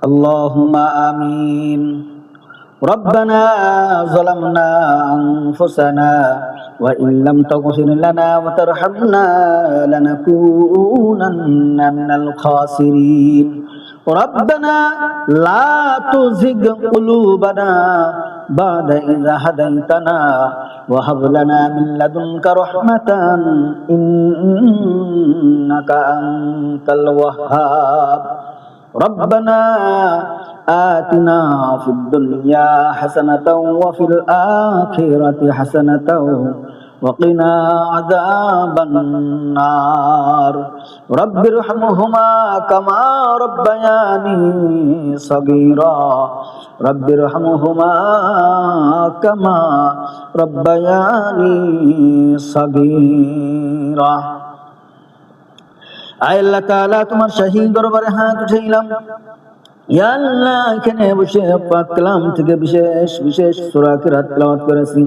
اللهم آمين. ربنا ظلمنا أنفسنا وإن لم تغفر لنا وترحمنا لنكونن من الخاسرين. ربنا لا تزغ قلوبنا بعد إذ هديتنا وهب لنا من لدنك رحمة إنك أنت الوهاب. ربنا آتنا في الدنيا حسنة وفي الآخرة حسنة وقنا عذاب النار. رب ارحمهما كما ربياني صغيرا. رب ارحمهما كما ربياني صغيرا. আয় আল্লাহ তাআলা, তোমার শাহী দরবারে হাত উঠাইলাম। ইয়া আল্লাহ, এখানে বসে পাক কালাম থেকে বিশেষ বিশেষ সূরা কিরাত তেলাওয়াত করেছি।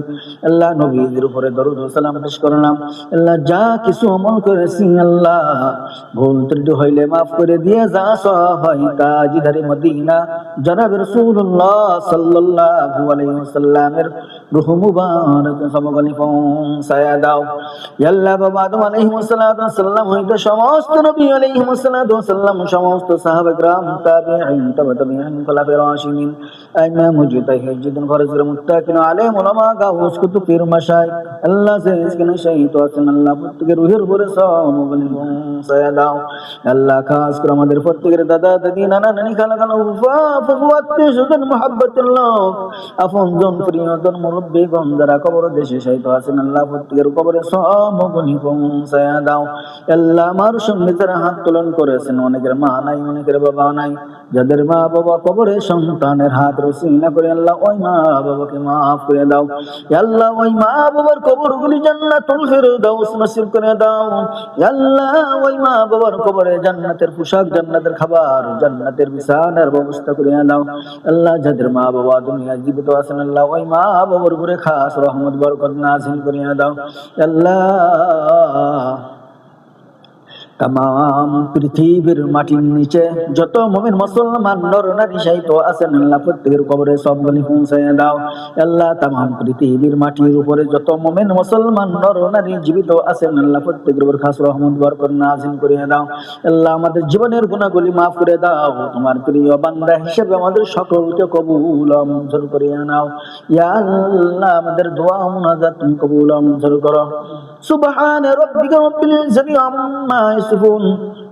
আল্লাহ নবীদের উপরে দরুদ ও সালাম পেশ করলাম। আল্লাহ যা কিছু আমল করেছি আল্লাহ ভুল ত্রুটি হইলে মাফ করে দিয়ে, যা সওয়াব হয় তাজদারে মদিনা জনাব রাসূলুল্লাহ সাল্লাল্লাহু আলাইহি ওয়াসাল্লামের রূহ মুবারক সবগলি পৌঁছায়া দাও। ইয়া আল্লাহ, বাবা আদম আলাইহিস সালাম হইতে সমস্ত নবী আলাইহিস সালাম, সমস্ত সাহাবা کرام, তাবিঈন, তাবিঈন, খোলাফায়ে রাশিদিন, আইম্মা মুজতাহিদিন, ফরজুল মুত্তাকিন, আলেম, উলামা, গাউস, কুতুব, পীর, মাশায়েখ, আল্লাহ যে যেখানে শহীদ আছেন আল্লাহ প্রত্যেকের রূহের উপরে সওয়াবগুলি পৌঁছায়া দাও। আল্লাহ খাস করে আমাদের প্রত্যেকের দাদা দাদি, নানা নানি, খালা খালা, ফুফা ফুফু, আত্মীয় স্বজন, মুহাব্বতের লোক, আপনজন, প্রিয়জন, মুরব্বিগণ যারা কবর দেশে শহীদ আছেন আল্লাহ প্রত্যেকের কবরে সওয়াবগুলি পৌঁছায়া দাও। আল্লাহ আমার সঙ্গে যারা হাত তোলন করেছেন, অনেকের মা নাই, অনেকের বাবা নাই, যাদের মা বাবা কবরে সন্তানের হাত রসিনা করে আল্লাহ ওই মা বাবাকে মাফ করে দাও। আল্লাহ ওই মা বাবার কবরগুলি জান্নাতুল ফিরদাউস নসিব করে দাও। আল্লাহ ওই মা বাবার কবরে জান্নাতের পোশাক, জান্নাতের খাবার, জান্নাতের বিছানার ব্যবস্থা করে দাও। আল্লাহ যাদের মা বাবা দুনিয়া জীবিত আছেন আল্লাহ ওই মা বাবার উপরে খাস রহমত বরকত নাযিল করে দাও। আল্লাহ तमाम পৃথিবীর মাটির নিচে যত মুমিন মুসলমান নর নারী শায়িত আছেন আল্লাহ প্রত্যেকের কবরে সবগুলি পৌঁছায় দাও। আল্লাহ तमाम পৃথিবীর মাটির উপরে যত মুমিন মুসলমান নর নারী জীবিত আছেন আল্লাহ প্রত্যেকের উপর খাস রহমত বরকত নাযিল করে দাও। আল্লাহ আমাদের জীবনের গুনাহগুলি maaf করে দাও। তোমার প্রিয় বান্দা হিসেবে আমাদের সকলকে কবুল ও মঞ্জুর করে নাও। ইয়া আল্লাহ আমাদের দোয়া ও মুনাজাত তুমি কবুল ও মঞ্জুর করো। সুবহান রাব্বিকা রাব্বিল ইজ্জাতি আম্মা ইয়াসিফুন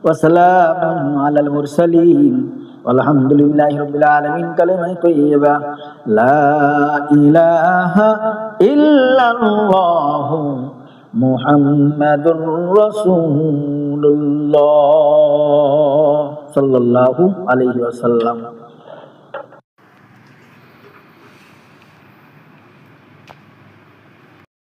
ওয়া সালামুন আলাল মুরসালিন আলহামদুলিল্লাহি রাব্বিল আলামিন। কালিমা তাইয়্যিবা লা ইলাহা ইল্লাল্লাহু মুহাম্মাদুর রাসূলুল্লাহ সাল্লাল্লাহু আলাইহি ওয়াসাল্লাম।